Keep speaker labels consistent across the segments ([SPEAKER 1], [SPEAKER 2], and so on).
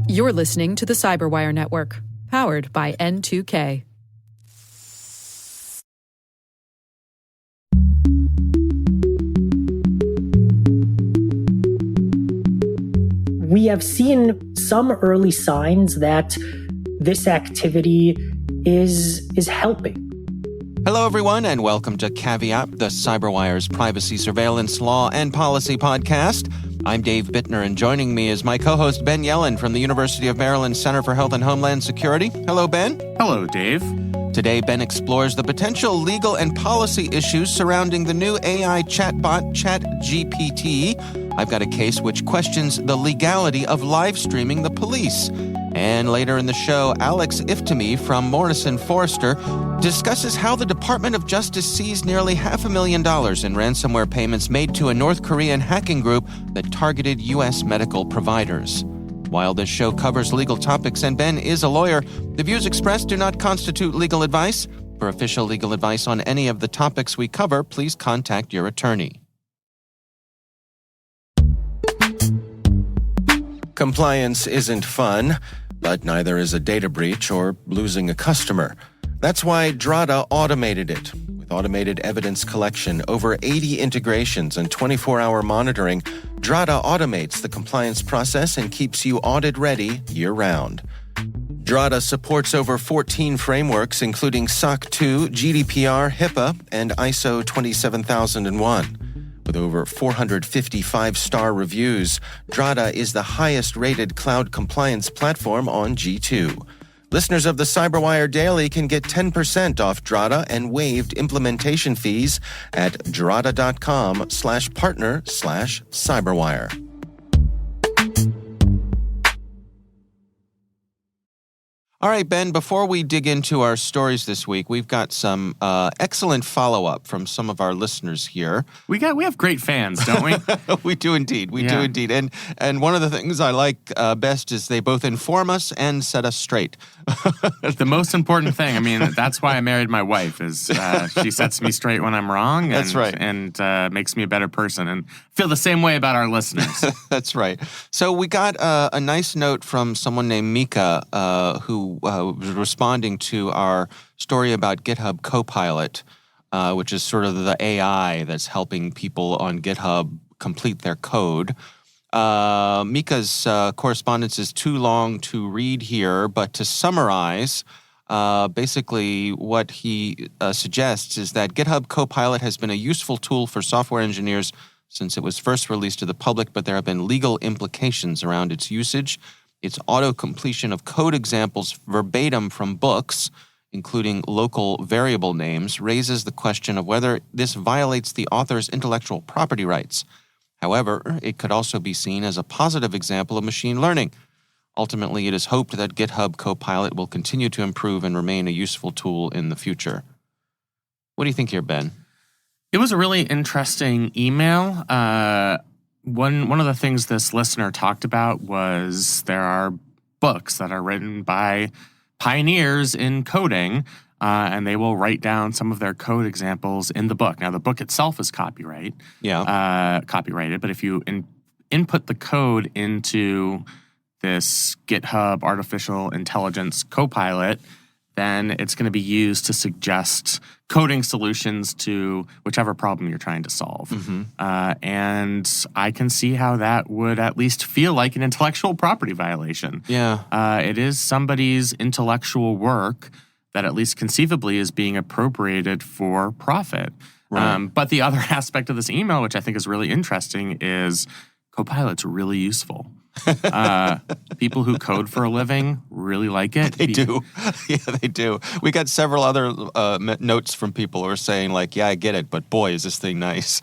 [SPEAKER 1] You're listening to the Cyberwire Network, powered by N2K.
[SPEAKER 2] We have seen some early signs that this activity is helping.
[SPEAKER 3] Hello, everyone, and welcome to Caveat, the Cyberwire's privacy surveillance law and policy podcast. I'm Dave Bittner, and joining me is my co-host Ben Yellen from the University of Maryland Center for Health and Homeland Security. Hello, Ben.
[SPEAKER 4] Hello, Dave.
[SPEAKER 3] Today, Ben explores the potential legal and policy issues surrounding the new AI chatbot, ChatGPT. I've got a case which questions the legality of live streaming the police. And later in the show, Alex Iftimie from Morrison Foerster discusses how the Department of Justice seized nearly $500,000 in ransomware payments made to a North Korean hacking group that targeted U.S. medical providers. While this show covers legal topics and Ben is a lawyer, the views expressed do not constitute legal advice. For official legal advice on any of the topics we cover, please contact your attorney. Compliance isn't fun, but neither is a data breach or losing a customer. That's why Drata automated it. With automated evidence collection, over 80 integrations, and 24-hour monitoring, Drata automates the compliance process and keeps you audit-ready year-round. Drata supports over 14 frameworks, including SOC 2, GDPR, HIPAA, and ISO 27001. With over 455-star reviews, Drata is the highest-rated cloud compliance platform on G2. Listeners of the Cyberwire Daily can get 10% off Drata and waived implementation fees at drata.com/partner/cyberwire. All right, Ben, before we dig into our stories this week, we've got some excellent follow-up from some of our listeners here.
[SPEAKER 4] We have great fans, don't we?
[SPEAKER 3] We do indeed. We do indeed. And one of the things I like best is they both inform us and set us straight.
[SPEAKER 4] The most important thing, I mean, that's why I married my wife, is she sets me straight when I'm wrong. And,
[SPEAKER 3] that's right.
[SPEAKER 4] And makes me a better person. And feel the same way about our listeners.
[SPEAKER 3] That's right. So we got a nice note from someone named Micah who was responding to our story about GitHub Copilot, which is sort of the AI that's helping people on GitHub complete their code. Mika's correspondence is too long to read here, but to summarize, basically what he suggests is that GitHub Copilot has been a useful tool for software engineers since it was first released to the public, but there have been legal implications around its usage. Its auto-completion of code examples verbatim from books, including local variable names, raises the question of whether this violates the author's intellectual property rights. However, it could also be seen as a positive example of machine learning. Ultimately, it is hoped that GitHub Copilot will continue to improve and remain a useful tool in the future. What do you think here, Ben?
[SPEAKER 4] It was a really interesting email. One of the things this listener talked about was there are books that are written by pioneers in coding, and they will write down some of their code examples in the book. Now, the book itself is copyrighted, but if you input the code into this GitHub artificial intelligence copilot, then it's going to be used to suggest coding solutions to whichever problem you're trying to solve.
[SPEAKER 3] Mm-hmm.
[SPEAKER 4] And I can see how that would at least feel like an intellectual property violation.
[SPEAKER 3] Yeah.
[SPEAKER 4] It is somebody's intellectual work that at least conceivably is being appropriated for profit.
[SPEAKER 3] Right.
[SPEAKER 4] But the other aspect of this email, which I think is really interesting, is Copilot's really useful. People who code for a living really like it.
[SPEAKER 3] They do. Yeah, they do. We got several other notes from people who are saying, like, yeah, I get it, but boy, is this thing nice.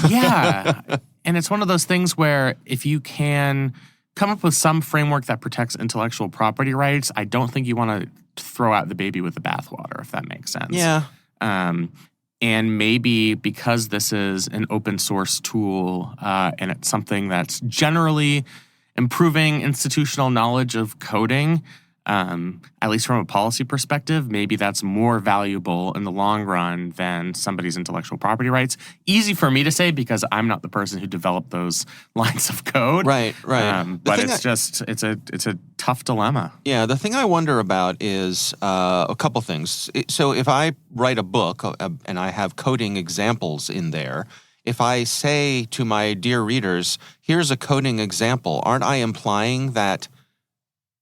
[SPEAKER 4] Yeah. And it's one of those things where if you can come up with some framework that protects intellectual property rights, I don't think you want to throw out the baby with the bathwater, if that makes sense.
[SPEAKER 3] Yeah.
[SPEAKER 4] And maybe because this is an open source tool and it's something that's generally improving institutional knowledge of coding, At least from a policy perspective, maybe that's more valuable in the long run than somebody's intellectual property rights. Easy for me to say because I'm not the person who developed those lines of code.
[SPEAKER 3] Right.
[SPEAKER 4] But it's a tough dilemma.
[SPEAKER 3] Yeah, the thing I wonder about is a couple things. So if I write a book and I have coding examples in there, if I say to my dear readers, here's a coding example, aren't I implying that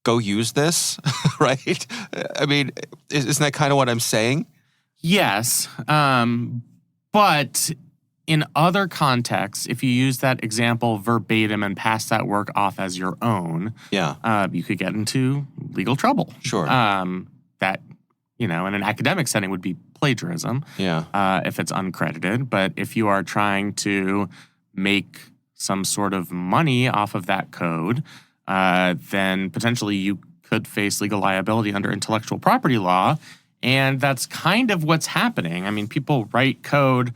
[SPEAKER 3] go use this, right? I mean, isn't that kind of what I'm saying?
[SPEAKER 4] Yes, but in other contexts, if you use that example verbatim and pass that work off as your own, you could get into legal trouble.
[SPEAKER 3] Sure.
[SPEAKER 4] That, in an academic setting would be plagiarism if it's uncredited. But if you are trying to make some sort of money off of that code, then potentially you could face legal liability under intellectual property law. And that's kind of what's happening. I mean, people write code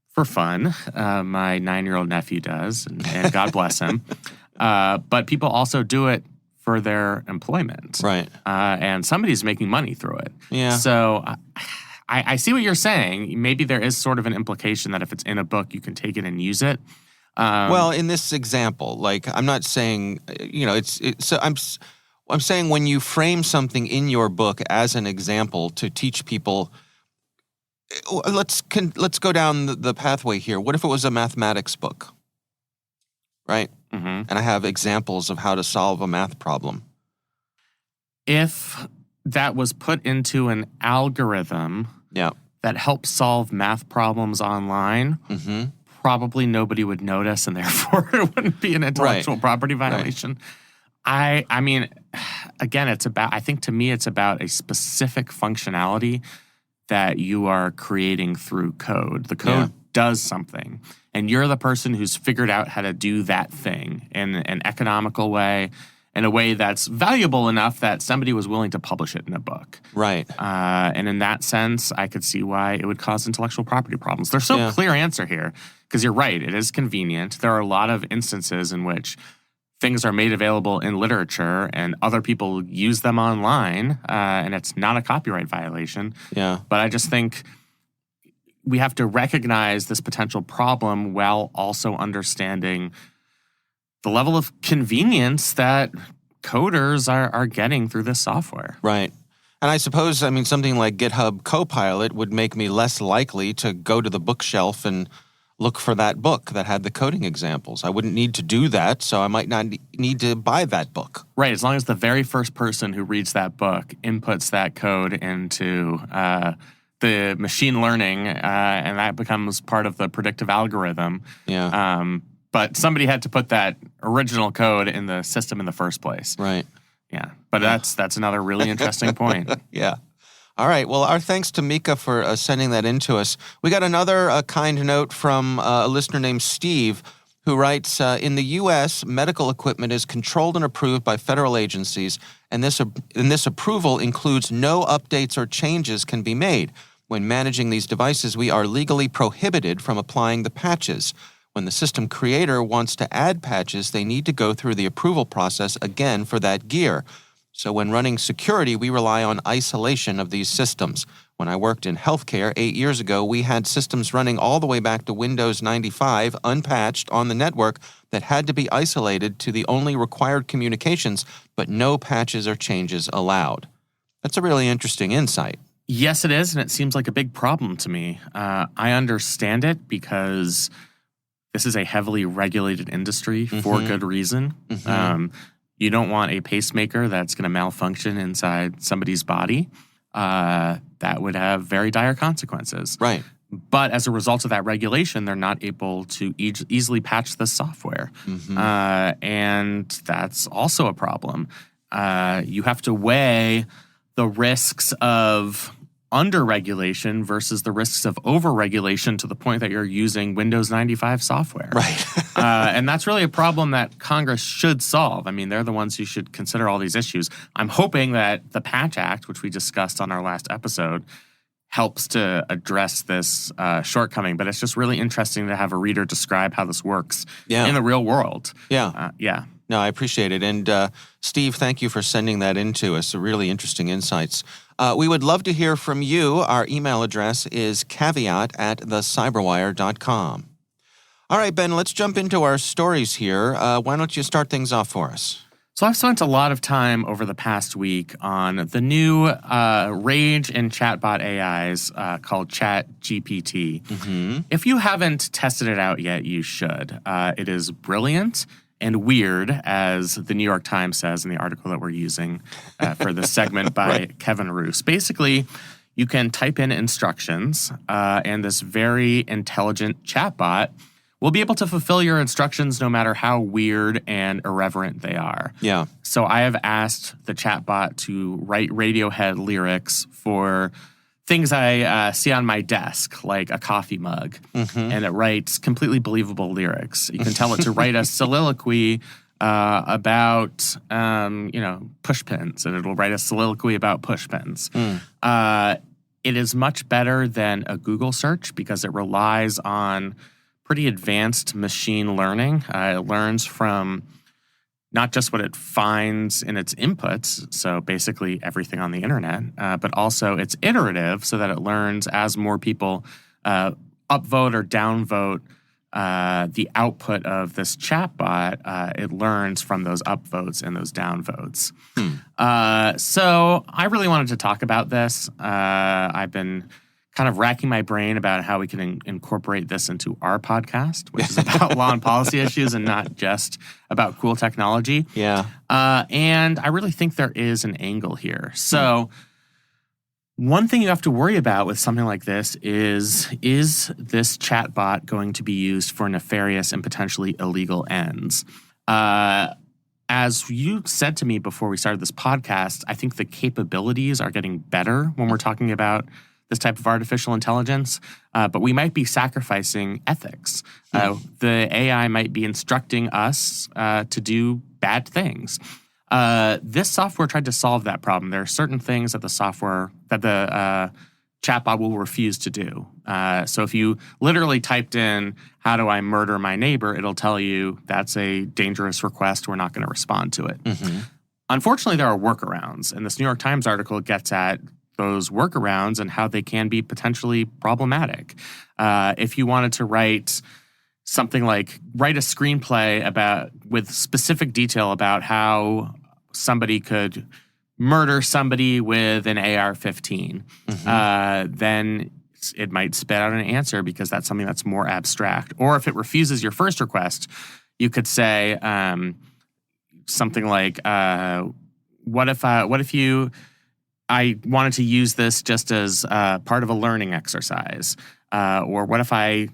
[SPEAKER 4] for fun. My 9-year-old nephew does, and God bless him. But people also do it for their employment.
[SPEAKER 3] Right.
[SPEAKER 4] And somebody's making money through it.
[SPEAKER 3] Yeah.
[SPEAKER 4] So I see what you're saying. Maybe there is sort of an implication that if it's in a book, you can take it and use it.
[SPEAKER 3] Well, in this example, like I'm not saying, I'm saying when you frame something in your book as an example to teach people, let's go down the pathway here. What if it was a mathematics book, right?
[SPEAKER 4] Mm-hmm.
[SPEAKER 3] And I have examples of how to solve a math problem.
[SPEAKER 4] If that was put into an algorithm that helps solve math problems online, probably nobody would notice, and therefore it wouldn't be an intellectual property violation. Right. I mean, again, I think to me it's about a specific functionality that you are creating through code. The code does something, and you're the person who's figured out how to do that thing in an economical way, in a way that's valuable enough that somebody was willing to publish it in a book.
[SPEAKER 3] Right.
[SPEAKER 4] And in that sense, I could see why it would cause intellectual property problems. There's no clear answer here, because you're right, it is convenient. There are a lot of instances in which things are made available in literature and other people use them online, and it's not a copyright violation.
[SPEAKER 3] Yeah.
[SPEAKER 4] But I just think we have to recognize this potential problem while also understanding the level of convenience that coders are getting through this software.
[SPEAKER 3] Right. And I suppose, something like GitHub Copilot would make me less likely to go to the bookshelf and look for that book that had the coding examples. I wouldn't need to do that, so I might not need to buy that book.
[SPEAKER 4] Right, as long as the very first person who reads that book inputs that code into the machine learning, and that becomes part of the predictive algorithm.
[SPEAKER 3] Yeah.
[SPEAKER 4] But somebody had to put that original code in the system in the first place.
[SPEAKER 3] Right.
[SPEAKER 4] Yeah, but that's another really interesting point.
[SPEAKER 3] Yeah. All right. Well, our thanks to Micah for sending that in to us. We got another kind note from a listener named Steve, who writes, in the U.S., medical equipment is controlled and approved by federal agencies, and this approval includes no updates or changes can be made. When managing these devices, we are legally prohibited from applying the patches. When the system creator wants to add patches, they need to go through the approval process again for that gear. So when running security, we rely on isolation of these systems. When I worked in healthcare 8 years ago, we had systems running all the way back to Windows 95, unpatched, on the network that had to be isolated to the only required communications, but no patches or changes allowed. That's a really interesting insight.
[SPEAKER 4] Yes, it is, and it seems like a big problem to me. I understand it because this is a heavily regulated industry for good reason. You don't want a pacemaker that's going to malfunction inside somebody's body. That would have very dire consequences.
[SPEAKER 3] Right.
[SPEAKER 4] But as a result of that regulation, they're not able to easily patch the software. And that's also a problem. You have to weigh the risks of under-regulation versus the risks of over-regulation to the point that you're using Windows 95 software.
[SPEAKER 3] Right.
[SPEAKER 4] And that's really a problem that Congress should solve. I mean, they're the ones who should consider all these issues. I'm hoping that the Patch Act, which we discussed on our last episode, helps to address this shortcoming. But it's just really interesting to have a reader describe how this works in the real world.
[SPEAKER 3] Yeah.
[SPEAKER 4] Yeah.
[SPEAKER 3] No, I appreciate it. And Steve, thank you for sending that in to us. Really interesting insights. We would love to hear from you. Our email address is caveat@thecyberwire.com. All right, Ben, let's jump into our stories here. Why don't you start things off for us?
[SPEAKER 4] So I've spent a lot of time over the past week on the new rage in chatbot AIs called ChatGPT.
[SPEAKER 3] Mm-hmm.
[SPEAKER 4] If you haven't tested it out yet, you should. It is brilliant and weird, as the New York Times says in the article that we're using for this segment by
[SPEAKER 3] Right.
[SPEAKER 4] Kevin Roos. Basically, you can type in instructions, and this very intelligent chatbot will be able to fulfill your instructions no matter how weird and irreverent they are.
[SPEAKER 3] Yeah.
[SPEAKER 4] So I have asked the chatbot to write Radiohead lyrics for things I see on my desk, like a coffee mug, and it writes completely believable lyrics. You can tell it to write a soliloquy about, push pins, and it'll write a soliloquy about push pins. It is much better than a Google search because it relies on pretty advanced machine learning. It learns from not just what it finds in its inputs, so basically everything on the internet, but also it's iterative so that it learns as more people upvote or downvote the output of this chatbot, it learns from those upvotes and those downvotes. So I really wanted to talk about this. I've been kind of racking my brain about how we can incorporate this into our podcast, which is about law and policy issues and not just about cool technology.
[SPEAKER 3] Yeah.
[SPEAKER 4] And I really think there is an angle here. So one thing you have to worry about with something like this is this chatbot going to be used for nefarious and potentially illegal ends? As you said to me before we started this podcast, I think the capabilities are getting better when we're talking about this type of artificial intelligence, but we might be sacrificing ethics. The AI might be instructing us to do bad things. This software tried to solve that problem. There are certain things that the chatbot will refuse to do. So if you literally typed in, "How do I murder my neighbor?" it'll tell you that's a dangerous request. We're not going to respond to it. Unfortunately, there are workarounds, and this New York Times article gets at those workarounds and how they can be potentially problematic. If you wanted to write something like write a screenplay with specific detail about how somebody could murder somebody with an AR-15, then it might spit out an answer because that's something that's more abstract. Or if it refuses your first request, you could say something like, "What if I wanted to use this just as part of a learning exercise? Or what if I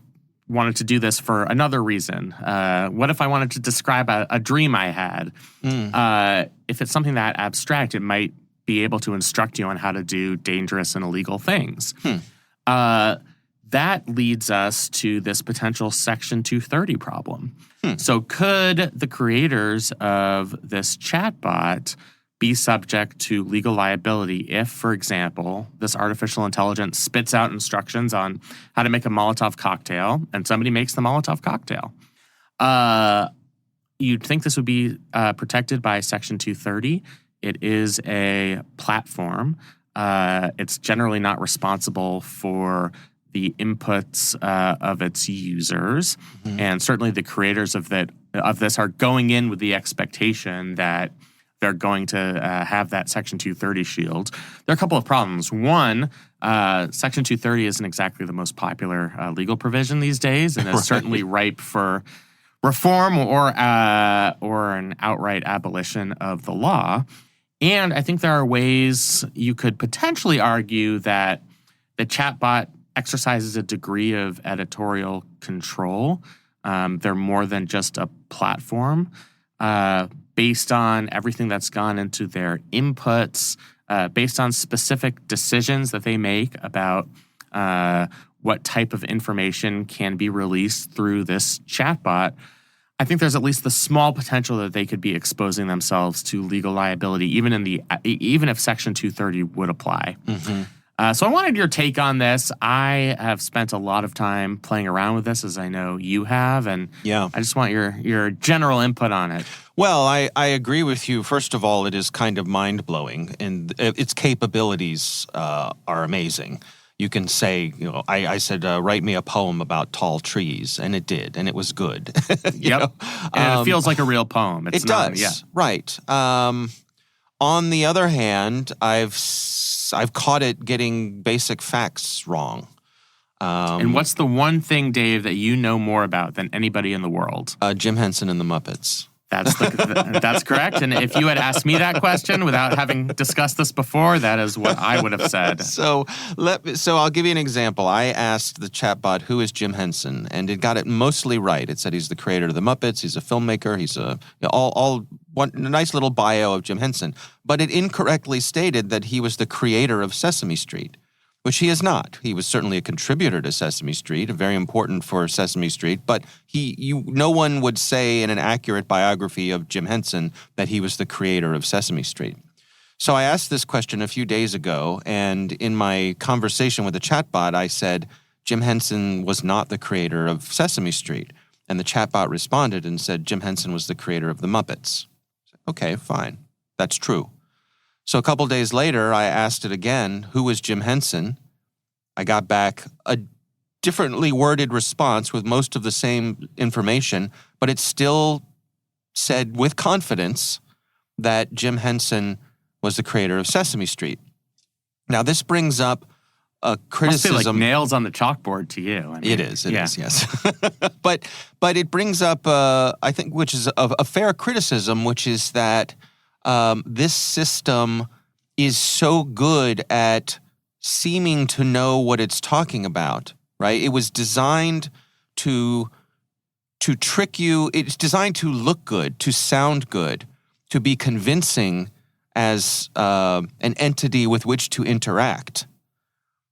[SPEAKER 4] wanted to do this for another reason? What if I wanted to describe a dream I had?" If it's something that abstract, it might be able to instruct you on how to do dangerous and illegal things. That leads us to this potential Section 230 problem. So could the creators of this chatbot be subject to legal liability if, for example, this artificial intelligence spits out instructions on how to make a Molotov cocktail and somebody makes the Molotov cocktail? You'd think this would be protected by Section 230. It is a platform. It's generally not responsible for the inputs of its users. And certainly the creators of this are going in with the expectation that they're going to have that Section 230 shield. There are a couple of problems. One, Section 230 isn't exactly the most popular legal provision these days, and is certainly ripe for reform or an outright abolition of the law. And I think there are ways you could potentially argue that the chatbot exercises a degree of editorial control. They're more than just a platform. Based on everything that's gone into their inputs, based on specific decisions that they make about what type of information can be released through this chatbot, I think there's at least the small potential that they could be exposing themselves to legal liability, even if Section 230 would apply. So I wanted your take on this. I have spent a lot of time playing around with this, as I know you have, and
[SPEAKER 3] Yeah.
[SPEAKER 4] I just want your general input on it.
[SPEAKER 3] Well, I agree with you. First of all, it is kind of mind-blowing, and its capabilities are amazing. You can say, I said, write me a poem about tall trees, and it did, and it was good.
[SPEAKER 4] Yep. And it feels like a real poem. It's
[SPEAKER 3] it
[SPEAKER 4] not,
[SPEAKER 3] does,
[SPEAKER 4] yeah.
[SPEAKER 3] right. On the other hand, I've caught it getting basic facts wrong.
[SPEAKER 4] And what's the one thing, Dave, that you know more about than anybody in the world?
[SPEAKER 3] Jim Henson and the Muppets.
[SPEAKER 4] That's correct. And if you had asked me that question without having discussed this before, that is what I would have said.
[SPEAKER 3] So I'll give you an example. I asked the chatbot, who is Jim Henson? And it got it mostly right. It said he's the creator of the Muppets. He's a filmmaker. He's a nice little bio of Jim Henson. But it incorrectly stated that he was the creator of Sesame Street, which he is not. He was certainly a contributor to Sesame Street, very important for Sesame Street, but no one would say in an accurate biography of Jim Henson that he was the creator of Sesame Street. So I asked this question a few days ago, and in my conversation with the chatbot, I said, Jim Henson was not the creator of Sesame Street. And the chatbot responded and said, Jim Henson was the creator of the Muppets. Okay, fine. That's true. So a couple days later, I asked it again, who was Jim Henson? I got back a differently worded response with most of the same information, but it still said with confidence that Jim Henson was the creator of Sesame Street. Now, this brings up a criticism.
[SPEAKER 4] Must be like nails on the chalkboard to you. I mean,
[SPEAKER 3] it is, yes. But it brings up, I think, which is a fair criticism, which is that this system is so good at seeming to know what it's talking about, right? It was designed to trick you. It's designed to look good, to sound good, to be convincing as an entity with which to interact.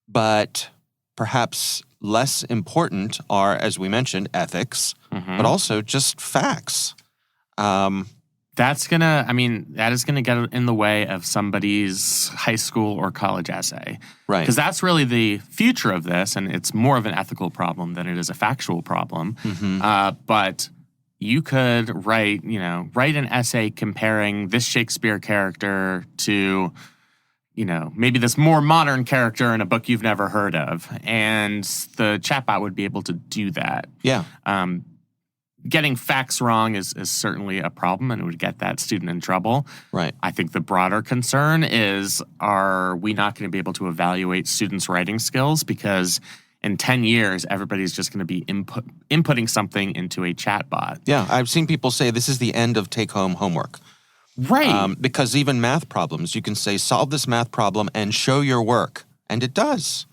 [SPEAKER 3] But perhaps less important are, as we mentioned, ethics, but also just facts.
[SPEAKER 4] That is going to get in the way of somebody's high school or college essay.
[SPEAKER 3] Right.
[SPEAKER 4] Because that's really the future of this, and it's more of an ethical problem than it is a factual problem. But you could write an essay comparing this Shakespeare character to, maybe this more modern character in a book you've never heard of. And the chatbot would be able to do that.
[SPEAKER 3] Yeah.
[SPEAKER 4] Getting facts wrong is certainly a problem, and it would get that student in trouble.
[SPEAKER 3] Right.
[SPEAKER 4] I think the broader concern is, are we not going to be able to evaluate students' writing skills? Because in 10 years, everybody's just going to be inputting something into a chatbot.
[SPEAKER 3] Yeah, I've seen people say this is the end of take-home homework.
[SPEAKER 4] Right.
[SPEAKER 3] Because even math problems, you can say, solve this math problem and show your work. And it does.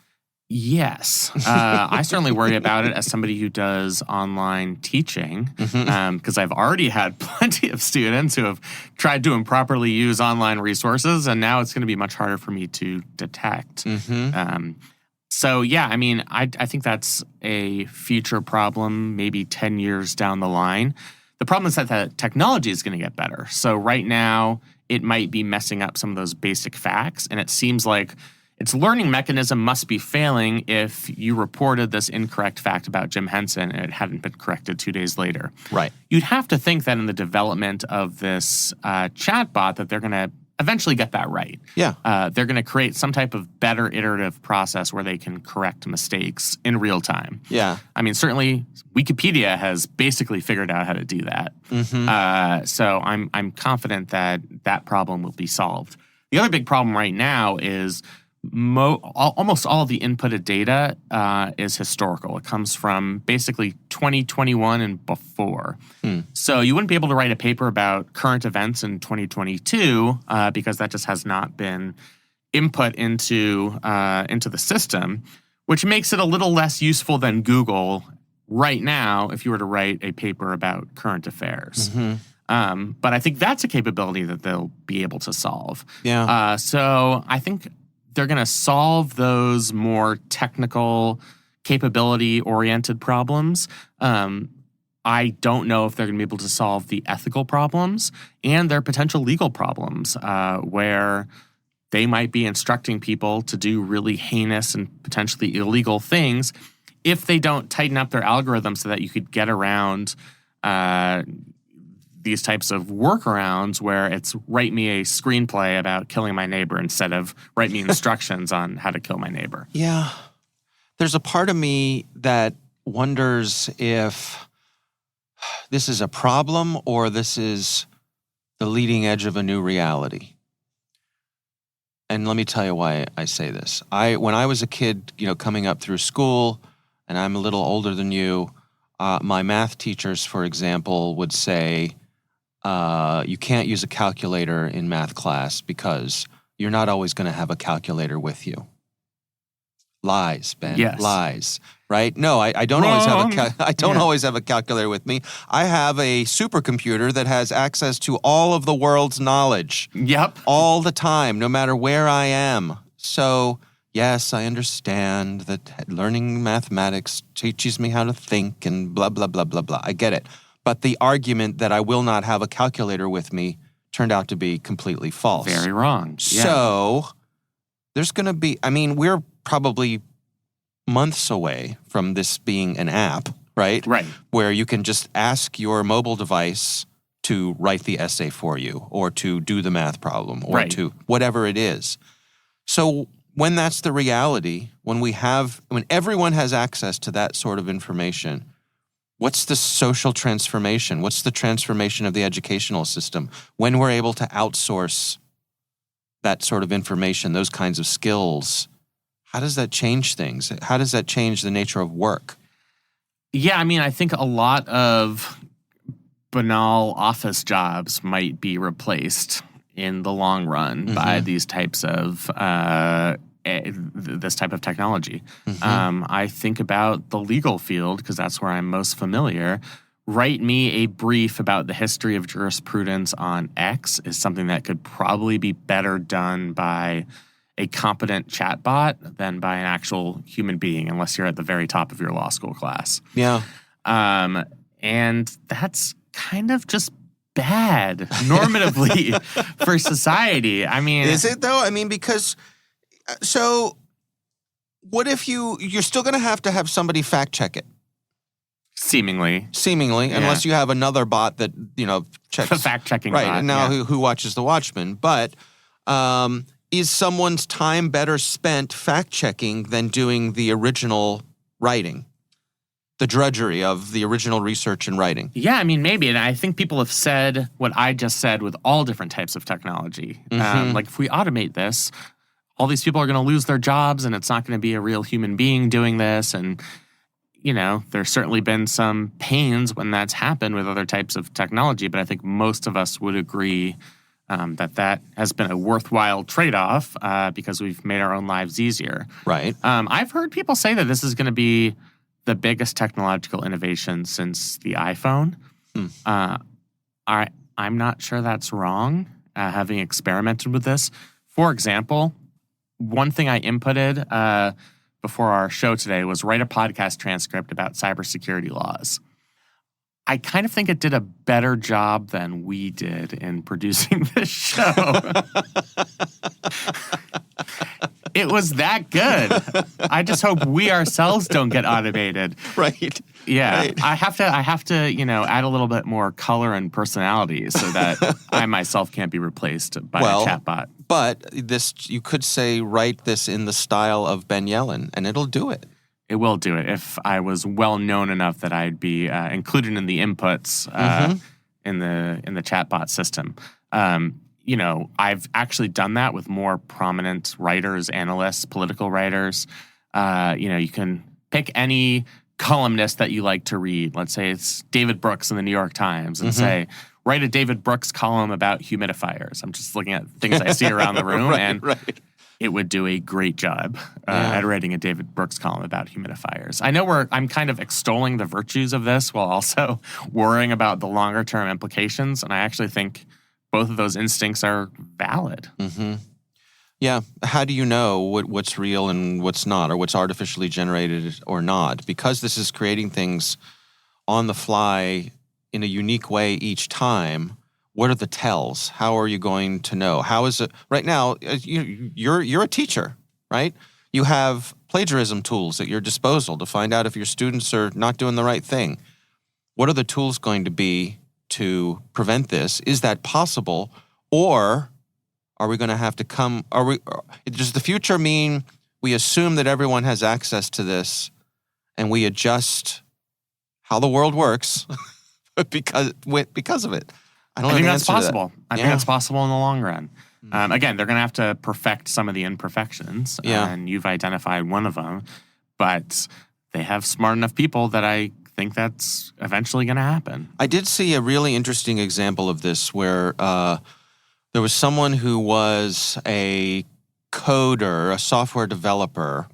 [SPEAKER 4] Yes. I certainly worry about it as somebody who does online teaching, because I've already had plenty of students who have tried to improperly use online resources, and now it's going to be much harder for me to detect. So, yeah, I think that's a future problem, maybe 10 years down the line. The problem is that the technology is going to get better. So right now, it might be messing up some of those basic facts, and it seems like its learning mechanism must be failing if you reported this incorrect fact about Jim Henson and it hadn't been corrected 2 days later.
[SPEAKER 3] Right.
[SPEAKER 4] You'd have to think that in the development of this chatbot that they're going to eventually get that right.
[SPEAKER 3] Yeah.
[SPEAKER 4] They're going to create some type of better iterative process where they can correct mistakes in real time.
[SPEAKER 3] Yeah.
[SPEAKER 4] Certainly Wikipedia has basically figured out how to do that. So I'm confident that that problem will be solved. The other big problem right now is almost all of the inputted data is historical. It comes from basically 2021 and before. So you wouldn't be able to write a paper about current events in 2022 because that just has not been input into the system, which makes it a little less useful than Google right now if you were to write a paper about current affairs. But I think that's a capability that they'll be able to solve.
[SPEAKER 3] Yeah.
[SPEAKER 4] So I think they're going to solve those more technical, capability-oriented problems. I don't know if they're going to be able to solve the ethical problems and their potential legal problems, where they might be instructing people to do really heinous and potentially illegal things if they don't tighten up their algorithm so that you could get around these types of workarounds where it's write me a screenplay about killing my neighbor instead of write me instructions on how to kill my neighbor.
[SPEAKER 3] Yeah. There's a part of me that wonders if this is a problem or this is the leading edge of a new reality. And let me tell you why I say this. When I was a kid, coming up through school, and I'm a little older than you, my math teachers, for example, would say, you can't use a calculator in math class because you're not always going to have a calculator with you. Lies, Ben.
[SPEAKER 4] Yes.
[SPEAKER 3] Lies. Right? No, I don't always have a calculator with me. I have a supercomputer that has access to all of the world's knowledge.
[SPEAKER 4] Yep.
[SPEAKER 3] All the time, no matter where I am. So, yes, I understand that learning mathematics teaches me how to think and blah, blah, blah, blah, blah. I get it. But the argument that I will not have a calculator with me turned out to be completely false.
[SPEAKER 4] Very wrong.
[SPEAKER 3] So, there's going to be, we're probably months away from this being an app, right?
[SPEAKER 4] Right.
[SPEAKER 3] Where you can just ask your mobile device to write the essay for you or to do the math problem or to whatever it is. So when that's the reality, when everyone has access to that sort of information, what's the social transformation? What's the transformation of the educational system when we're able to outsource that sort of information, those kinds of skills? How does that change things? How does that change the nature of work?
[SPEAKER 4] Yeah, I think a lot of banal office jobs might be replaced in the long run by these types of this type of technology. I think about the legal field because that's where I'm most familiar. Write me a brief about the history of jurisprudence on X is something that could probably be better done by a competent chatbot than by an actual human being, unless you're at the very top of your law school class.
[SPEAKER 3] Yeah.
[SPEAKER 4] And that's kind of just bad normatively for society.
[SPEAKER 3] Is it though? Because so what if you're still going to have somebody fact check it?
[SPEAKER 4] Seemingly,
[SPEAKER 3] yeah. Unless you have another bot that, checks.
[SPEAKER 4] A fact-checking
[SPEAKER 3] right,
[SPEAKER 4] bot.
[SPEAKER 3] And now who watches the Watchmen. But is someone's time better spent fact-checking than doing the original writing? The drudgery of the original research and writing?
[SPEAKER 4] Yeah, maybe. And I think people have said what I just said with all different types of technology. Like, if we automate this, all these people are going to lose their jobs and it's not going to be a real human being doing this. And there's certainly been some pains when that's happened with other types of technology, but I think most of us would agree that has been a worthwhile trade-off because we've made our own lives easier.
[SPEAKER 3] Right.
[SPEAKER 4] I've heard people say that this is going to be the biggest technological innovation since the iPhone. I'm not sure that's wrong, having experimented with this. For example, one thing I inputted before our show today was write a podcast transcript about cybersecurity laws. I kind of think it did a better job than we did in producing this show. It was that good. I just hope we ourselves don't get automated.
[SPEAKER 3] Right.
[SPEAKER 4] Yeah.
[SPEAKER 3] Right.
[SPEAKER 4] I have to, add a little bit more color and personality so that I myself can't be replaced by a chatbot.
[SPEAKER 3] But you could say, write this in the style of Ben Yellen, and it'll do it.
[SPEAKER 4] It will do it if I was well known enough that I'd be included in the inputs in the chatbot system. I've actually done that with more prominent writers, analysts, political writers. You can pick any columnist that you like to read. Let's say it's David Brooks in the New York Times and say, write a David Brooks column about humidifiers. I'm just looking at things I see around the room it would do a great job at writing a David Brooks column about humidifiers. I know I'm kind of extolling the virtues of this while also worrying about the longer term implications. And I actually think both of those instincts are valid.
[SPEAKER 3] Yeah. How do you know what's real and what's not, or what's artificially generated or not? Because this is creating things on the fly in a unique way each time, what are the tells? How are you going to know? How is it right now? You're a teacher, right? You have plagiarism tools at your disposal to find out if your students are not doing the right thing. What are the tools going to be to prevent this? Is that possible? Or are we going to have to does the future mean we assume that everyone has access to this and we adjust how the world works because of it?
[SPEAKER 4] I think that's possible. I think that's possible in the long run. Again, they're going to have to perfect some of the imperfections, and you've identified one of them. But they have smart enough people that I think that's eventually going to happen.
[SPEAKER 3] I did see a really interesting example of this where there was someone who was a coder, a software developer,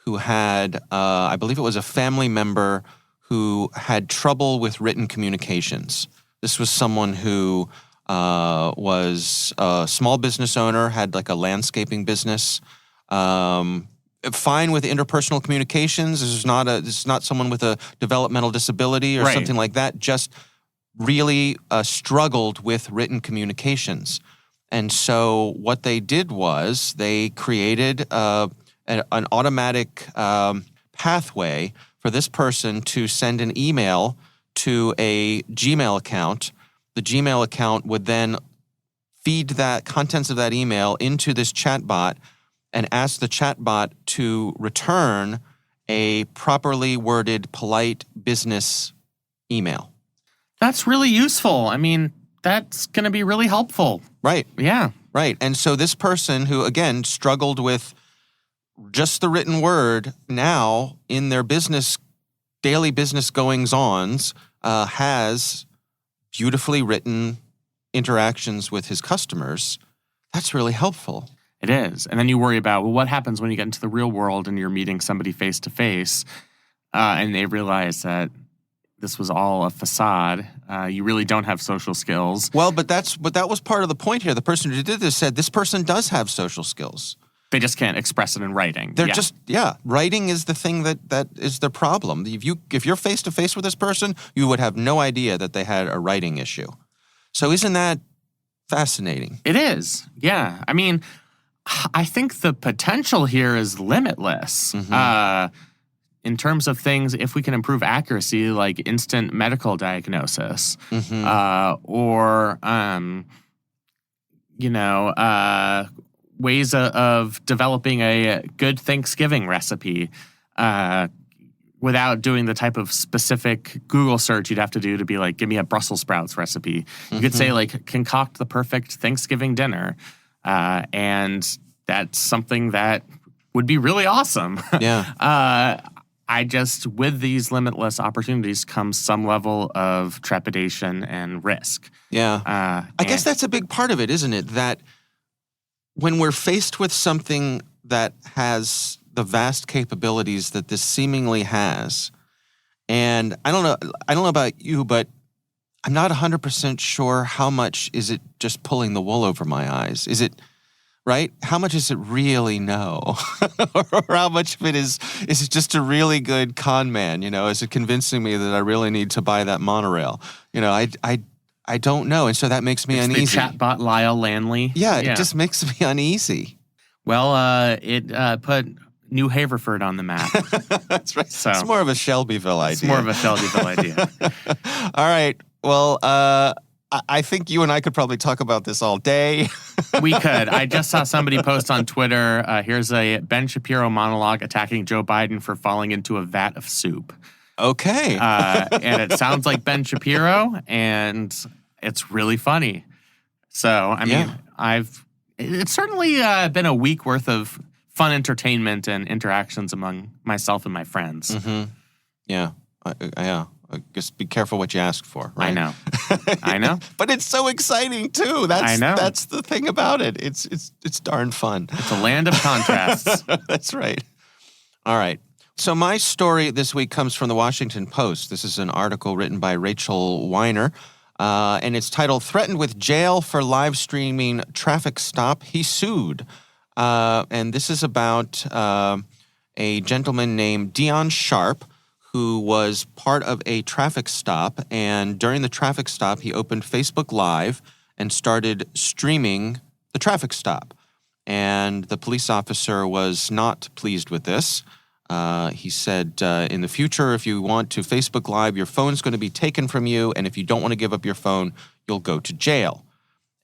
[SPEAKER 3] who had, I believe it was a family member who had trouble with written communications. This was someone who was a small business owner, had like a landscaping business, fine with interpersonal communications. This is not someone with a developmental disability or something like that, just really struggled with written communications. And so what they did was they created an automatic pathway for this person to send an email to a Gmail account. The Gmail account would then feed that contents of that email into this chatbot and ask the chatbot to return a properly worded, polite business email.
[SPEAKER 4] That's really useful. I mean, that's going to be really helpful.
[SPEAKER 3] Right.
[SPEAKER 4] Yeah.
[SPEAKER 3] Right. And so this person who, again, struggled with just the written word, now in their daily business goings-ons, has beautifully written interactions with his customers. That's really helpful.
[SPEAKER 4] It is. And then you worry about, well, what happens when you get into the real world and you're meeting somebody face-to-face and they realize that this was all a facade. You really don't have social skills.
[SPEAKER 3] Well, but that was part of the point here. The person who did this said this person does have social skills.
[SPEAKER 4] They just can't express it in writing.
[SPEAKER 3] Writing is the thing that is the problem. If you're face to face with this person, you would have no idea that they had a writing issue. So isn't that fascinating?
[SPEAKER 4] It is. Yeah. I mean, I think the potential here is limitless.
[SPEAKER 3] Mm-hmm.
[SPEAKER 4] In terms of things, if we can improve accuracy, like instant medical diagnosis, or ways of developing a good Thanksgiving recipe without doing the type of specific Google search you'd have to do to be like, give me a Brussels sprouts recipe. You could say, like, concoct the perfect Thanksgiving dinner. And that's something that would be really awesome.
[SPEAKER 3] Yeah.
[SPEAKER 4] With these limitless opportunities comes some level of trepidation and risk.
[SPEAKER 3] Yeah. I guess that's a big part of it, isn't it? That when we're faced with something that has the vast capabilities that this seemingly has, and I don't know about you, but I'm not 100% sure how much is it just pulling the wool over my eyes. Is it, right? How much does it really know? Or how much of it is it just a really good con man? Is it convincing me that I really need to buy that monorail? I don't know. And so that makes me uneasy.
[SPEAKER 4] The chatbot Lyle Lanley.
[SPEAKER 3] Yeah, it just makes me uneasy.
[SPEAKER 4] Well, it put New Haverford on the map.
[SPEAKER 3] That's right.
[SPEAKER 4] So,
[SPEAKER 3] it's more of a Shelbyville idea.
[SPEAKER 4] It's more of a Shelbyville idea.
[SPEAKER 3] All right. Well, I think you and I could probably talk about this all day.
[SPEAKER 4] We could. I just saw somebody post on Twitter, here's a Ben Shapiro monologue attacking Joe Biden for falling into a vat of soup.
[SPEAKER 3] Okay.
[SPEAKER 4] And it sounds like Ben Shapiro, and it's really funny. So, I mean, it's certainly been a week worth of fun entertainment and interactions among myself and my friends.
[SPEAKER 3] Mm-hmm. Yeah. I guess be careful what you ask for, right?
[SPEAKER 4] I know.
[SPEAKER 3] But it's so exciting too. That's the thing about it. It's darn fun.
[SPEAKER 4] It's a land of contrasts.
[SPEAKER 3] That's right. All right. So my story this week comes from the Washington Post. This is an article written by Rachel Weiner, and it's titled "Threatened with Jail for Live Streaming Traffic Stop. He Sued." And this is about a gentleman named Dion Sharp, who was part of a traffic stop. And during the traffic stop, he opened Facebook Live and started streaming the traffic stop. And the police officer was not pleased with this. He said, in the future, if you want to Facebook Live, your phone's going to be taken from you, and if you don't want to give up your phone, you'll go to jail.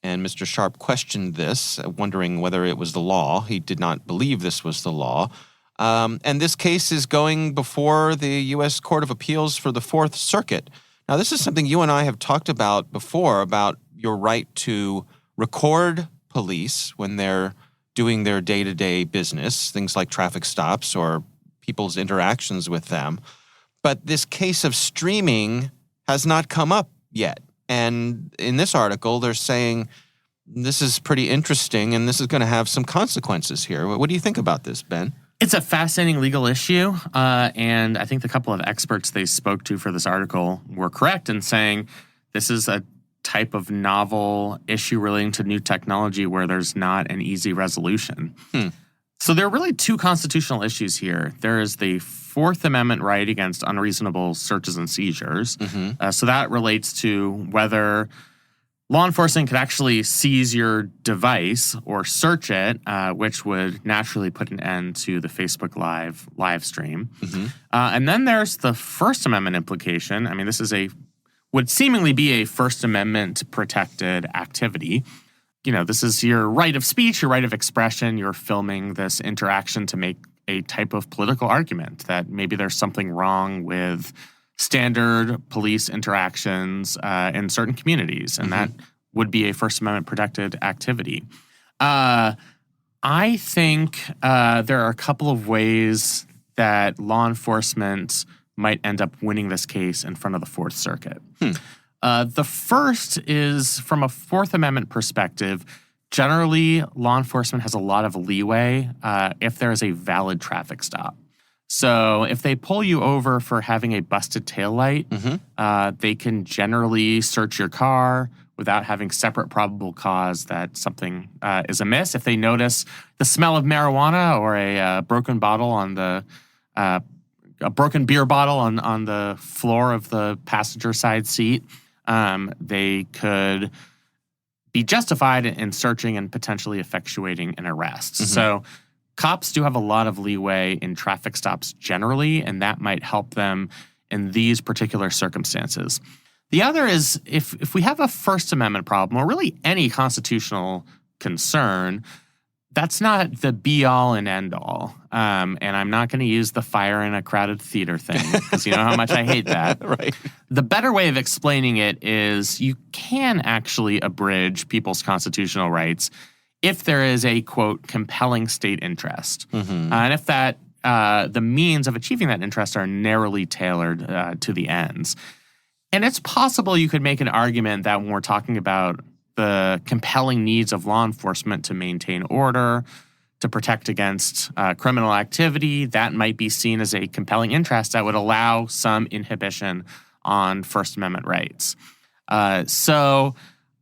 [SPEAKER 3] And Mr. Sharp questioned this, wondering whether it was the law. He did not believe this was the law. And this case is going before the U.S. Court of Appeals for the Fourth Circuit. Now, this is something you and I have talked about before, about your right to record police when they're doing their day-to-day business, things like traffic stops or people's interactions with them. But this case of streaming has not come up yet. And in this article, they're saying this is pretty interesting and this is going to have some consequences here. What do you think about this, Ben?
[SPEAKER 4] It's a fascinating legal issue, and I think the couple of experts they spoke to for this article were correct in saying this is a type of novel issue relating to new technology where there's not an easy resolution. So there are really two constitutional issues here. There is the Fourth Amendment right against unreasonable searches and seizures. So that relates to whether law enforcement could actually seize your device or search it, which would naturally put an end to the Facebook live stream. And then there's the First Amendment implication. I mean, this is would seemingly be a First Amendment protected activity. You know, this is your right of speech, your right of expression. You're filming this interaction to make a type of political argument that maybe there's something wrong with standard police interactions in certain communities, and that would be a First Amendment protected activity. I think there are a couple of ways that law enforcement might end up winning this case in front of the Fourth Circuit. The first is, from a Fourth Amendment perspective, generally law enforcement has a lot of leeway if there is a valid traffic stop. So if they pull you over for having a busted taillight, they can generally search your car without having separate probable cause that something is amiss. If they notice the smell of marijuana or a broken bottle on the a broken beer bottle on the floor of the passenger side seat, they could be justified in searching and potentially effectuating an arrest. So cops do have a lot of leeway in traffic stops generally, and that might help them in these particular circumstances. The other is if we have a First Amendment problem, or really any constitutional concern, that's not the be-all and end-all. And I'm not going to use the fire in a crowded theater thing, because you know how much I hate that.
[SPEAKER 3] Right.
[SPEAKER 4] The better way of explaining it is you can actually abridge people's constitutional rights if there is a, quote, compelling state interest. And if that the means of achieving that interest are narrowly tailored to the ends. And it's possible you could make an argument that when we're talking about the compelling needs of law enforcement to maintain order, to protect against criminal activity, that might be seen as a compelling interest that would allow some inhibition on First Amendment rights. So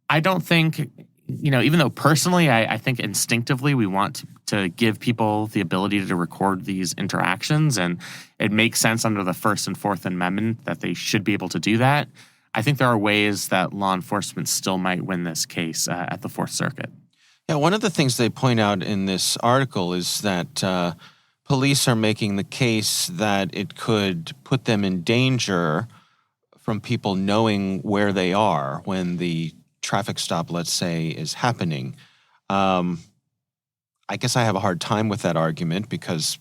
[SPEAKER 4] I don't think, even though personally I think instinctively we want to give people the ability to record these interactions, and it makes sense under the First and Fourth Amendment that they should be able to do that, I think there are ways that law enforcement still might win this case at the Fourth Circuit.
[SPEAKER 3] Yeah, one of the things they point out in this article is that police are making the case that it could put them in danger from people knowing where they are when the traffic stop, let's say, is happening. I guess I have a hard time with that argument because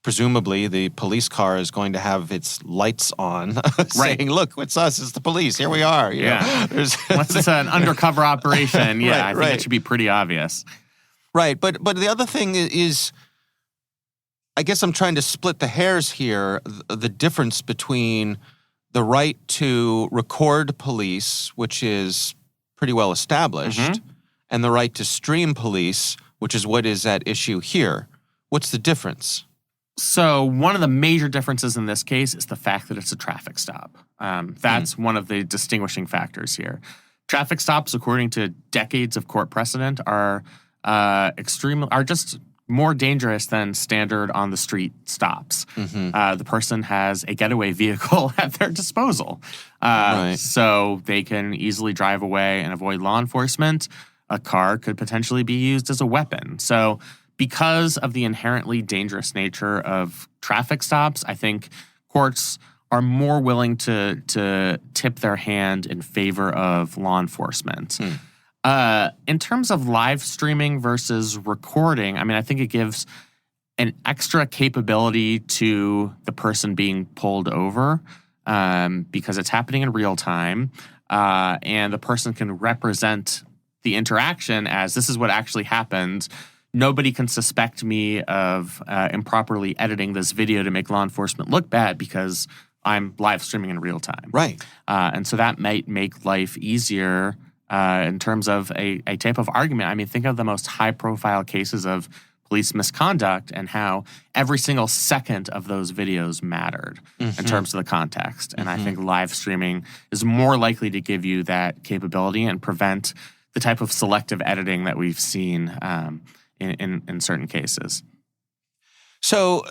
[SPEAKER 3] presumably the police car is going to have its lights on saying, look, it's us, it's the police, here we are. You know?
[SPEAKER 4] Once it's an undercover operation, I think it should be pretty obvious.
[SPEAKER 3] Right, but the other thing is, I guess I'm trying to split the hairs here, the difference between the right to record police, which is pretty well established, and the right to stream police, which is what is at issue here. What's the difference?
[SPEAKER 4] So one of the major differences in this case is the fact that it's a traffic stop. That's one of the distinguishing factors here. Traffic stops, according to decades of court precedent, are just more dangerous than standard on the street stops. The person has a getaway vehicle at their disposal. So they can easily drive away and avoid law enforcement. A car could potentially be used as a weapon. So because of the inherently dangerous nature of traffic stops, I think courts are more willing to tip their hand in favor of law enforcement. In terms of live streaming versus recording, I mean, I think it gives an extra capability to the person being pulled over because it's happening in real time, and the person can represent the interaction as this is what actually happened. Nobody can suspect me of improperly editing this video to make law enforcement look bad because I'm live streaming in real time.
[SPEAKER 3] Right.
[SPEAKER 4] And so that might make life easier in terms of a type of argument. I mean, think of the most high-profile cases of police misconduct and how every single second of those videos mattered in terms of the context. And I think live streaming is more likely to give you that capability and prevent the type of selective editing that we've seen in certain cases.
[SPEAKER 3] So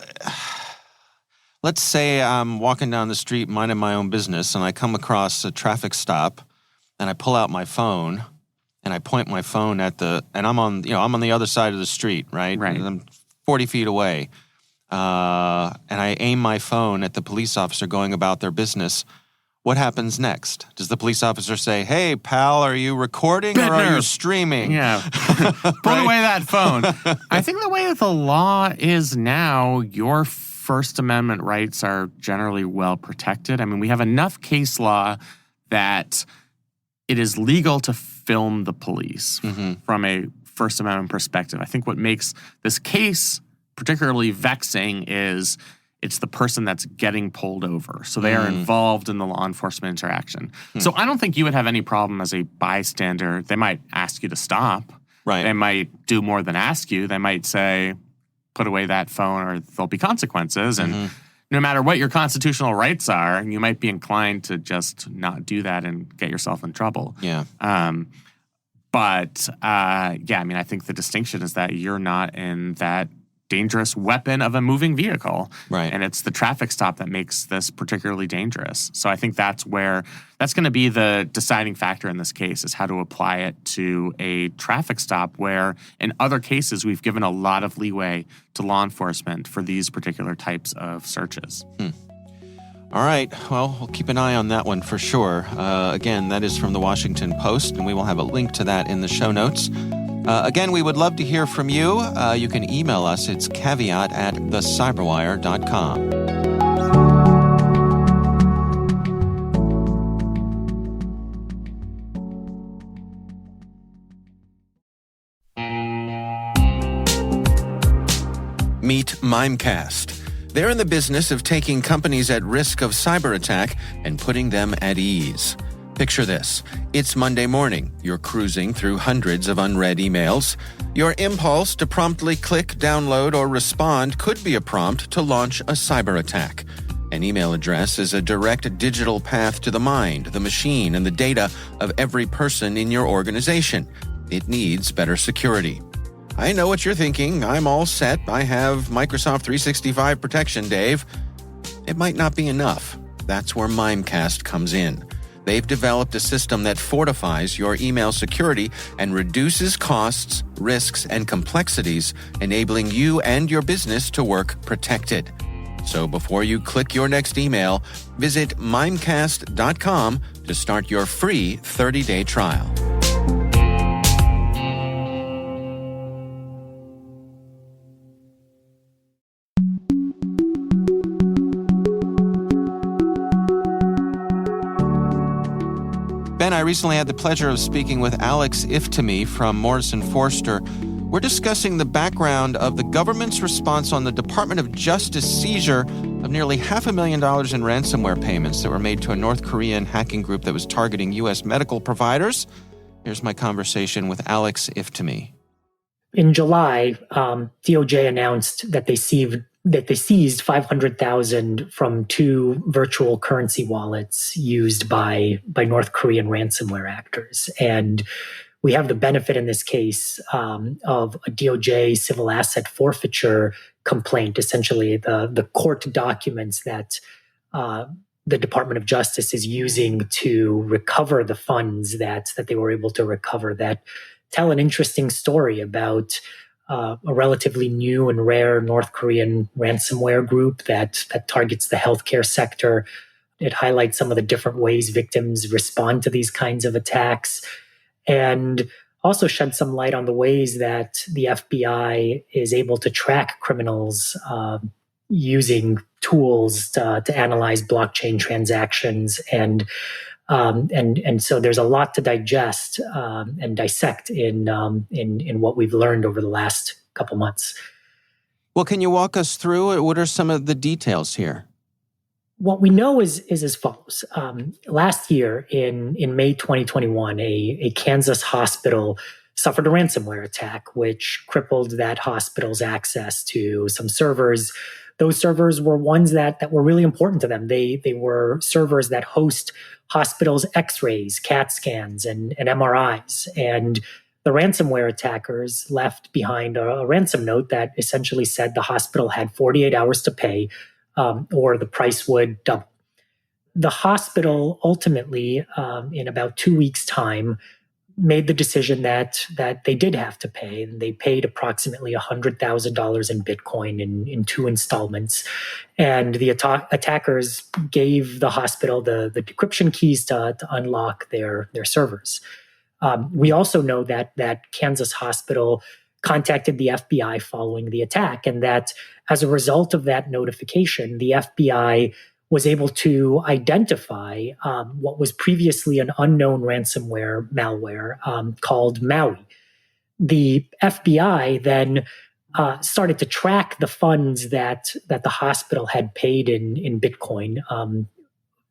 [SPEAKER 3] let's say I'm walking down the street minding my own business and I come across a traffic stop and I pull out my phone and I point my phone at and I'm on the other side of the street, right?
[SPEAKER 4] Right.
[SPEAKER 3] And I'm 40 feet away. And I aim my phone at the police officer going about their business. What happens next? Does the police officer say, "Hey, pal, are you recording or are you streaming?"
[SPEAKER 4] Yeah. Put away that phone. I think the way that the law is now, your First Amendment rights are generally well protected. I mean, we have enough case law that it is legal to film the police from a First Amendment perspective. I think what makes this case particularly vexing is it's the person that's getting pulled over. So they are involved in the law enforcement interaction. So I don't think you would have any problem as a bystander. They might ask you to stop.
[SPEAKER 3] Right.
[SPEAKER 4] They might do more than ask you. They might say, put away that phone or there'll be consequences. And no matter what your constitutional rights are, you might be inclined to just not do that and get yourself in trouble.
[SPEAKER 3] Yeah.
[SPEAKER 4] But I mean, I think the distinction is that you're not in that dangerous weapon of a moving vehicle.
[SPEAKER 3] Right.
[SPEAKER 4] And it's the traffic stop that makes this particularly dangerous. So I think that's going to be the deciding factor in this case, is how to apply it to a traffic stop where in other cases we've given a lot of leeway to law enforcement for these particular types of searches.
[SPEAKER 3] All right. Well, we'll keep an eye on that one for sure. Again, that is from the Washington Post, and we will have a link to that in the show notes. Again, we would love to hear from you. You can email us. It's caveat@thecyberwire.com. Meet Mimecast. They're in the business of taking companies at risk of cyber attack and putting them at ease. Picture this. It's Monday morning. You're cruising through hundreds of unread emails. Your impulse to promptly click, download, or respond could be a prompt to launch a cyber attack. An email address is a direct digital path to the mind, the machine, and the data of every person in your organization. It needs better security. I know what you're thinking. I'm all set. I have Microsoft 365 protection, Dave. It might not be enough. That's where Mimecast comes in. They've developed a system that fortifies your email security and reduces costs, risks, and complexities, enabling you and your business to work protected. So before you click your next email, visit mimecast.com to start your free 30-day trial. Ben, I recently had the pleasure of speaking with Alex Iftimie from Morrison Foerster. We're discussing the background of the government's response on the Department of Justice seizure of nearly $500,000 in ransomware payments that were made to a North Korean hacking group that was targeting U.S. medical providers. Here's my conversation with Alex Iftimie.
[SPEAKER 2] In July, DOJ announced that they seized $500,000 from two virtual currency wallets used by North Korean ransomware actors. And we have the benefit in this case of a DOJ civil asset forfeiture complaint, essentially the court documents that the Department of Justice is using to recover the funds that they were able to recover, that tell an interesting story about a relatively new and rare North Korean ransomware group that targets the healthcare sector. It highlights some of the different ways victims respond to these kinds of attacks, and also shed some light on the ways that the FBI is able to track criminals using tools to analyze blockchain transactions. And so there's a lot to digest and dissect in what we've learned over the last couple months.
[SPEAKER 3] Well, can you walk us through it? What are some of the details here?
[SPEAKER 2] What we know is as follows. Last year, in May 2021, a Kansas hospital suffered a ransomware attack, which crippled that hospital's access to some servers. Those servers were ones that were really important to them. They were servers that host hospitals' X-rays, CAT scans, and MRIs. And the ransomware attackers left behind a ransom note that essentially said the hospital had 48 hours to pay, or the price would double. The hospital ultimately, in about 2 weeks' time, made the decision that they did have to pay, and they paid approximately $100,000 in Bitcoin in 2 installments. And the attackers gave the hospital the decryption keys to unlock their servers. We also know that Kansas hospital contacted the FBI following the attack, and that as a result of that notification, the FBI was able to identify what was previously an unknown ransomware malware called Maui. The FBI then started to track the funds that the hospital had paid in Bitcoin.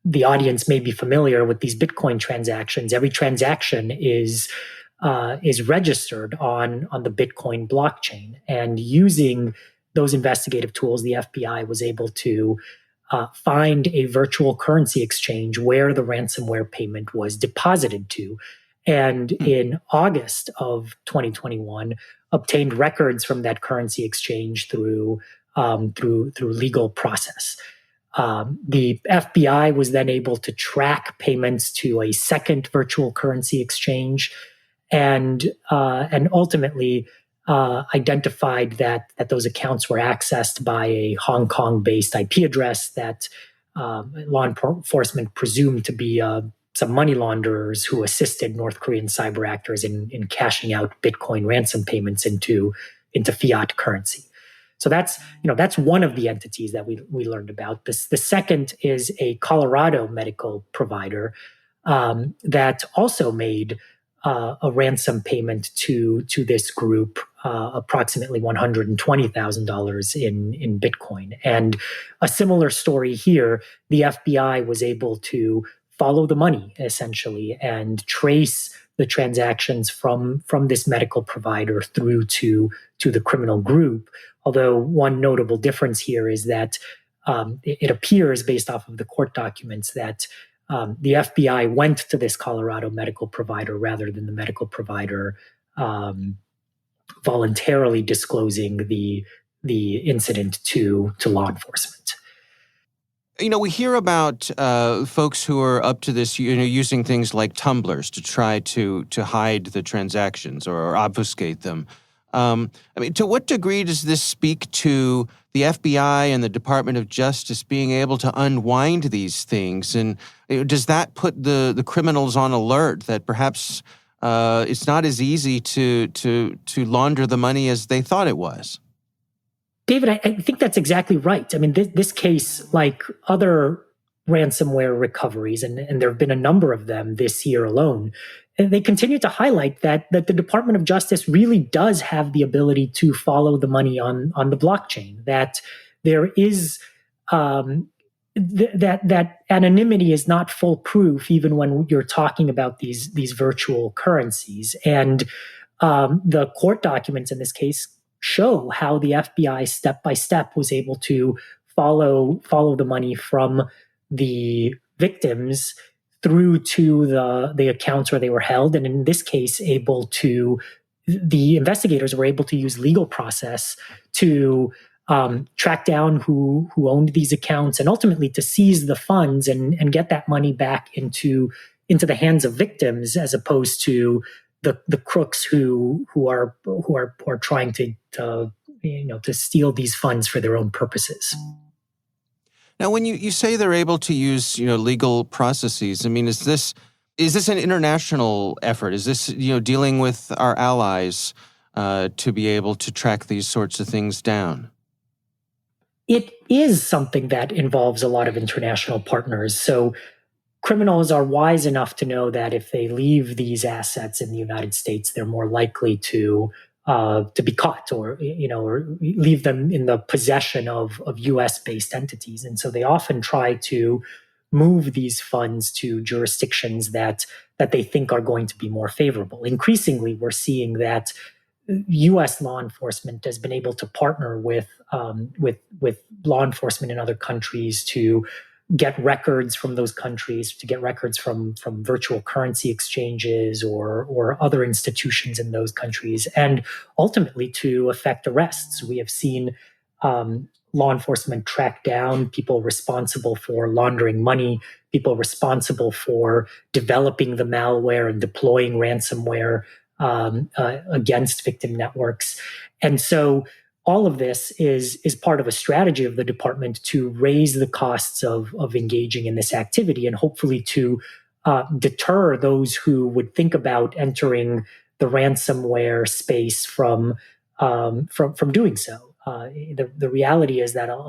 [SPEAKER 2] The audience may be familiar with these Bitcoin transactions. Every transaction is registered on the Bitcoin blockchain. And using those investigative tools, the FBI was able to find a virtual currency exchange where the ransomware payment was deposited to. And in August of 2021, obtained records from that currency exchange through legal process. The FBI was then able to track payments to a second virtual currency exchange, and ultimately identified that those accounts were accessed by a Hong Kong-based IP address that law enforcement presumed to be some money launderers who assisted North Korean cyber actors in cashing out Bitcoin ransom payments into fiat currency. So that's one of the entities that we learned about. The second is a Colorado medical provider that also made a ransom payment to this group, approximately $120,000 in Bitcoin. And a similar story here, the FBI was able to follow the money essentially and trace the transactions from this medical provider through to the criminal group. Although one notable difference here is that it appears, based off of the court documents, that the FBI went to this Colorado medical provider rather than the medical provider voluntarily disclosing the incident to law enforcement.
[SPEAKER 3] We hear about folks who are up to this, using things like tumblers to try to hide the transactions or obfuscate them. To what degree does this speak to the FBI and the Department of Justice being able to unwind these things? And does that put the criminals on alert that perhaps it's not as easy to launder the money as they thought it was?
[SPEAKER 2] David, I think that's exactly right. I mean, this case, like other ransomware recoveries, and there have been a number of them this year alone, and they continue to highlight that the Department of Justice really does have the ability to follow the money on the blockchain, that there is that anonymity is not foolproof even when you're talking about these virtual currencies. And the court documents in this case show how the FBI step by step was able to follow the money from the victims through to the accounts where they were held. And in this case, the investigators were able to use legal process to track down who owned these accounts and ultimately to seize the funds and get that money back into the hands of victims, as opposed to the crooks who are trying to steal these funds for their own purposes.
[SPEAKER 3] Now, when you say they're able to use legal processes, I mean, is this an international effort? Is this dealing with our allies to be able to track these sorts of things down?
[SPEAKER 2] It is something that involves a lot of international partners. So criminals are wise enough to know that if they leave these assets in the United States, they're more likely to be caught or leave them in the possession of U.S.-based entities. And so they often try to move these funds to jurisdictions that they think are going to be more favorable. Increasingly, we're seeing that U.S. law enforcement has been able to partner with law enforcement in other countries to get records from those countries, to get records from virtual currency exchanges or other institutions in those countries, and ultimately to effect arrests. We have seen law enforcement track down people responsible for laundering money, people responsible for developing the malware and deploying ransomware against victim networks. And so all of this is part of a strategy of the department to raise the costs of engaging in this activity and hopefully to deter those who would think about entering the ransomware space from doing so. The reality is that there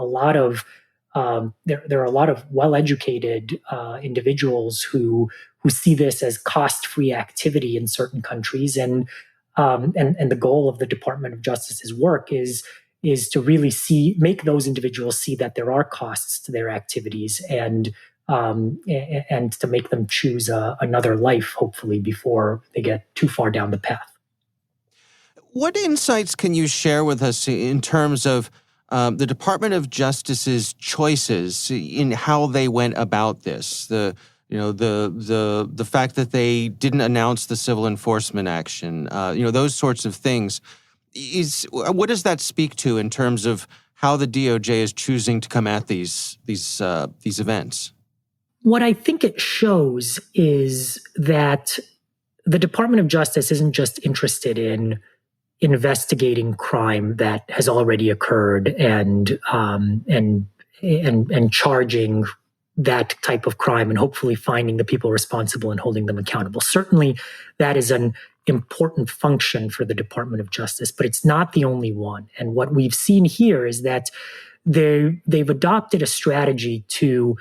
[SPEAKER 2] are a lot of well-educated individuals who see this as cost-free activity in certain countries, and the goal of the Department of Justice's work is to really make those individuals see that there are costs to their activities, and to make them choose another life, hopefully, before they get too far down the path.
[SPEAKER 3] What insights can you share with us in terms of the Department of Justice's choices in how they went about this? The fact that they didn't announce the civil enforcement action, those sorts of things. What does that speak to in terms of how the DOJ is choosing to come at these events?
[SPEAKER 2] What I think it shows is that the Department of Justice isn't just interested in investigating crime that has already occurred and charging that type of crime and hopefully finding the people responsible and holding them accountable. Certainly, that is an important function for the Department of Justice, but it's not the only one. And what we've seen here is that they've adopted a strategy to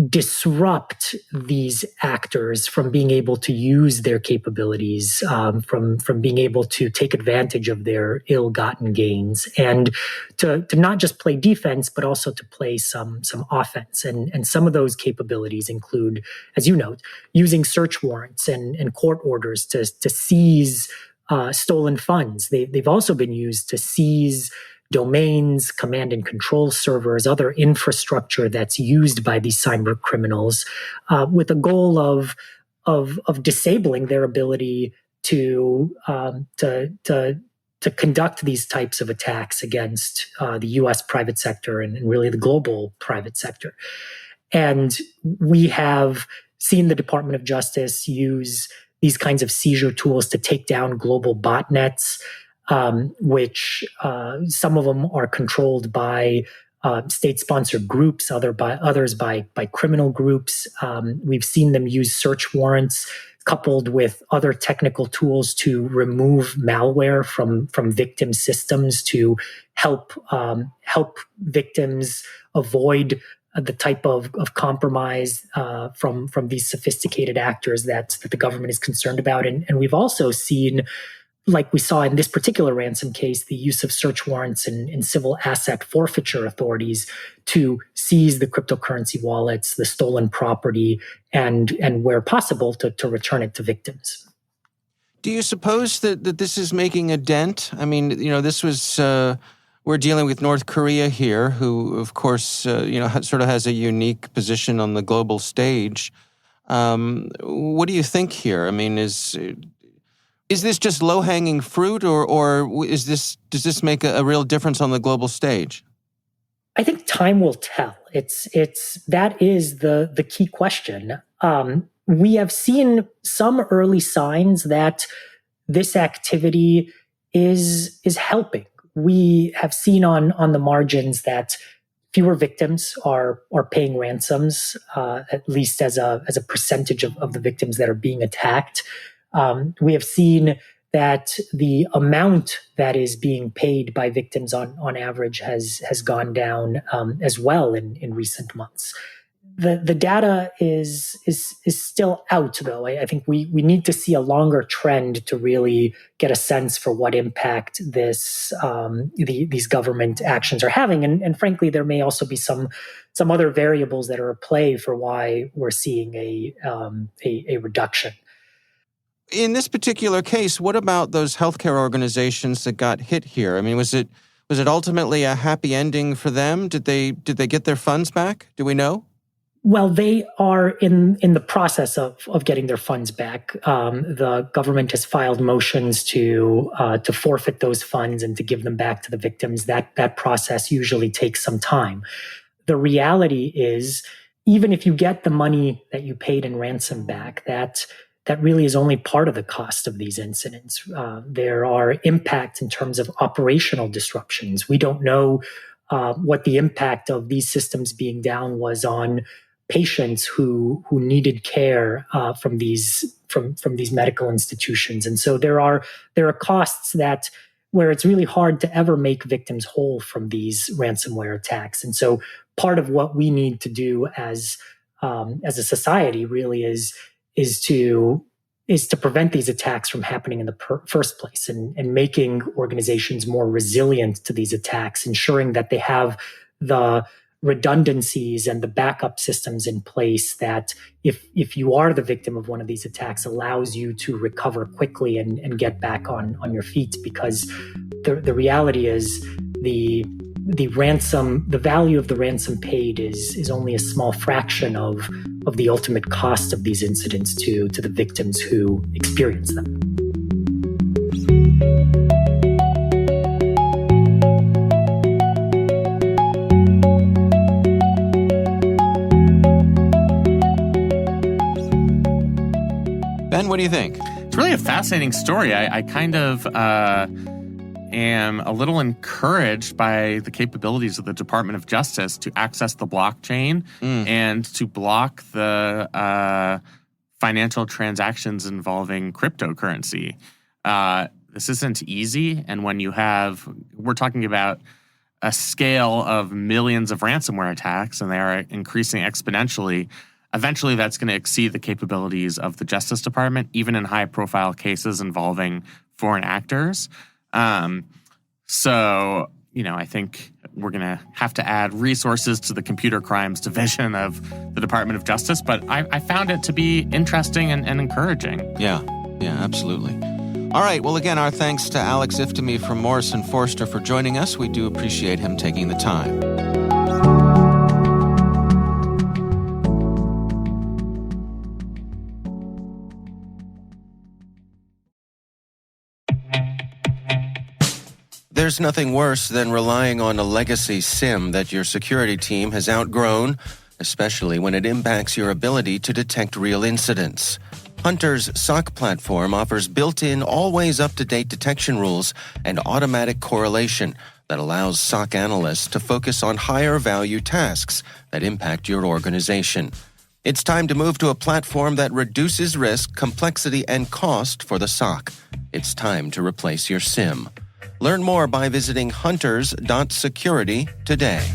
[SPEAKER 2] disrupt these actors from being able to use their capabilities, from being able to take advantage of their ill-gotten gains, and to not just play defense, but also to play some offense. And some of those capabilities include, as you note, using search warrants and court orders to seize stolen funds. They've also been used to seize domains, command and control servers, other infrastructure that's used by these cyber criminals, with a goal of disabling their ability to conduct these types of attacks against the U.S. private sector and really the global private sector. And we have seen the Department of Justice use these kinds of seizure tools to take down global botnets, which some of them are controlled by state-sponsored groups, others by criminal groups. We've seen them use search warrants coupled with other technical tools to remove malware from victim systems to help victims avoid the type of compromise from these sophisticated actors that the government is concerned about. And we've also seen, like we saw in this particular ransom case, the use of search warrants and civil asset forfeiture authorities to seize the cryptocurrency wallets, the stolen property, and where possible, to return it to victims.
[SPEAKER 3] Do you suppose that this is making a dent? I mean, this was, we're dealing with North Korea here, who, of course, sort of has a unique position on the global stage. What do you think here? I mean, is this just low-hanging fruit, or does this make a real difference on the global stage?
[SPEAKER 2] I think time will tell. That is the key question. We have seen some early signs that this activity is helping. We have seen on the margins that fewer victims are paying ransoms, at least as a percentage of the victims that are being attacked. We have seen that the amount that is being paid by victims on average has gone down as well in recent months. The data is still out, though. I think we need to see a longer trend to really get a sense for what impact these government actions are having. And frankly, there may also be some other variables that are at play for why we're seeing a reduction.
[SPEAKER 3] In this particular case, what about those healthcare organizations that got hit here? I mean, was it ultimately a happy ending for them? Did they get their funds back? Do we know?
[SPEAKER 2] Well, they are in the process of getting their funds back. The government has filed motions to forfeit those funds and to give them back to the victims. That process usually takes some time. The reality is, even if you get the money that you paid in ransom back, that really is only part of the cost of these incidents. There are impacts in terms of operational disruptions. We don't know what the impact of these systems being down was on patients who needed care from these medical institutions. And so there are costs where it's really hard to ever make victims whole from these ransomware attacks. And so part of what we need to do as a society really is to prevent these attacks from happening in the first place, and making organizations more resilient to these attacks, ensuring that they have the redundancies and the backup systems in place that if you are the victim of one of these attacks, allows you to recover quickly and get back on your feet. Because the reality is the value of the ransom paid is only a small fraction of the ultimate cost of these incidents to the victims who experience them.
[SPEAKER 3] Ben, what do you think?
[SPEAKER 4] It's really a fascinating story. I kind of am a little encouraged by the capabilities of the Department of Justice to access the blockchain and to block the financial transactions involving cryptocurrency. This isn't easy, and when we're talking about a scale of millions of ransomware attacks, and they are increasing exponentially. Eventually, that's going to exceed the capabilities of the Justice Department, even in high-profile cases involving foreign actors. So, I think we're going to have to add resources to the computer crimes division of the Department of Justice. But I found it to be interesting and encouraging.
[SPEAKER 3] Yeah, absolutely. All right. Well, again, our thanks to Alex Iftimie from Morrison Foerster for joining us. We do appreciate him taking the time. There's nothing worse than relying on a legacy SIM that your security team has outgrown, especially when it impacts your ability to detect real incidents. Hunter's SOC platform offers built-in, always up-to-date detection rules and automatic correlation that allows SOC analysts to focus on higher-value tasks that impact your organization. It's time to move to a platform that reduces risk, complexity, and cost for the SOC. It's time to replace your SIM. Learn more by visiting hunters.security today.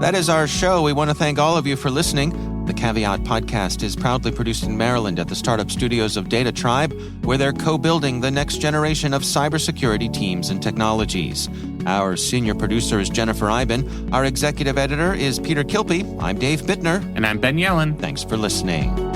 [SPEAKER 3] That is our show. We want to thank all of you for listening. The Caveat podcast is proudly produced in Maryland at the startup studios of Data Tribe, where they're co-building the next generation of cybersecurity teams and technologies. Our senior producer is Jennifer Iben. Our executive editor is Peter Kilpie. I'm Dave Bittner.
[SPEAKER 4] And I'm Ben Yellen.
[SPEAKER 3] Thanks for listening.